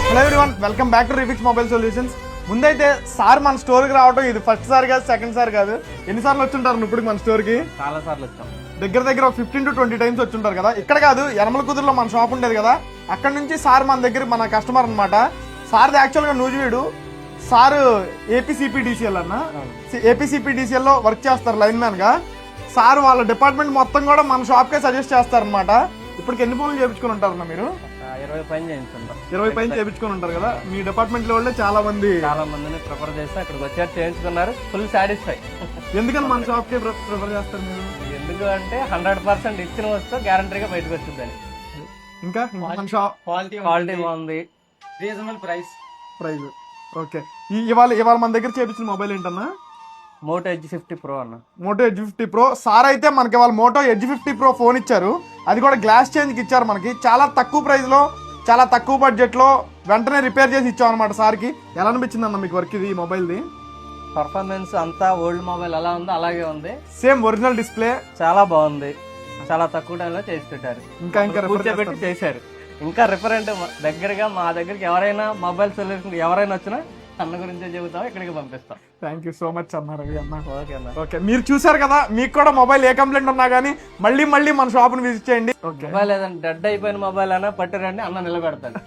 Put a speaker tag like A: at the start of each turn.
A: Hello everyone, welcome back to రిఫిక్స్ mobile solutions. ముందైతే sir మన స్టోర్కి రావడం ఇది ఫస్ట్ సార్ కాదు, సెకండ్ సార్ కాదు. ఎన్నిసార్లు వచ్చుంటారు ఇప్పుడు మన స్టోర్కి?
B: చాలా సార్లు వచ్చాం.
A: దగ్గర ఒక 15 to 20 టైమ్స్ వచ్చుంటారు కదా. ఇక్కడ కాదు, యనమల కుదురులో మన షాప్ ఉండేది కదా, అక్కడ నుంచి సార్ మన దగ్గర మన కస్టమర్ అనమాట. సార్ది యాక్చువల్గా నూజివీడు. సార్ ఏపీసీపీడీసీఎల్ అన్న, ఏపీసీపీడీసీఎల్లో వర్క్ చేస్తారు లైన్ మ్యాన్ గా. సార్ వాళ్ళ డిపార్ట్మెంట్ మొత్తం కూడా మన షాప్కే సజెస్ట్ చేస్తారనమాట. ఇప్పటికి ఎన్ని ఫోన్లు చేయించుకుని ఉంటారన్న మీరు?
B: 20 పైన చేయించుకుంటాం.
A: 20 పైన చేయించుకుని ఉంటారు కదా. మీ డిపార్ట్మెంట్ లో వాళ్ళే చాలా మందిని
B: ప్రిఫర్ చేస్తే అక్కడికి వచ్చారు, చేయించుకున్నారు, ఫుల్ సాటిస్ఫై.
A: ఎందుకని మన షాప్ కి ప్రిఫర్ చేస్తారు మీరు?
B: ఎందుకు అంటే 100% ఇచ్చిన వస్తువు గ్యారంటీగా బయటకు వచ్చిందని.
A: ఇంకా మన షాప్
B: క్వాలిటీ బాగుంది,
C: రీజనబుల్ ప్రైస్.
A: ఓకే. ఇవాళ మన దగ్గర చేపించిన మొబైల్ ఏంటన్నా?
B: మోటో ఎడ్జ్ 50 Pro అన్న.
A: Moto Edge 50 Pro. సార్ అయితే మనకి వాళ్ళు మోటో ఎడ్జ్ 50 Pro ఫోన్ ఇచ్చారు. అది కూడా గ్లాస్ చేంజ్కి ఇచ్చారు మనకి. చాలా తక్కువ ప్రైస్లో, చాలా తక్కువ బడ్జెట్లో వెంటనే రిపేర్ చేసి ఇచ్చాం అనమాట సార్కి. ఎలా అనిపించింది అన్న మీకు వర్క్ ఇది మొబైల్ది?
B: పర్ఫార్మెన్స్ అంతా ఓల్డ్ మొబైల్ ఎలా ఉందో అలాగే ఉంది.
A: సేమ్ ఒరిజినల్ డిస్ప్లే,
B: చాలా బాగుంది. చాలా తక్కువ టైంలో చేసి పెట్టారు.
A: ఇంకా
B: కూర్చోబెట్టి చేశారు. ఇంకా రిఫరెంట్ దగ్గరగా మా దగ్గరికి ఎవరైనా మొబైల్ సొల్యూషన్ ఎవరైనా వచ్చినా అన్న గురించే చెబుతాం, ఇక్కడికి పంపిస్తాం.
A: థ్యాంక్ యూ సో మచ్ అన్నారు అన్న.
B: ఓకే అన్న.
A: ఓకే, మీరు చూసారు కదా, మీకు కూడా మొబైల్ ఏ కంప్లైంట్ ఉన్నా కానీ మళ్ళీ మన షాప్ని విజిట్ చేయండి.
B: మొబైల్ ఏదైనా డెడ్ అయిపోయిన మొబైల్ అయినా పట్టిరండి, అన్న నిలబెడతాను.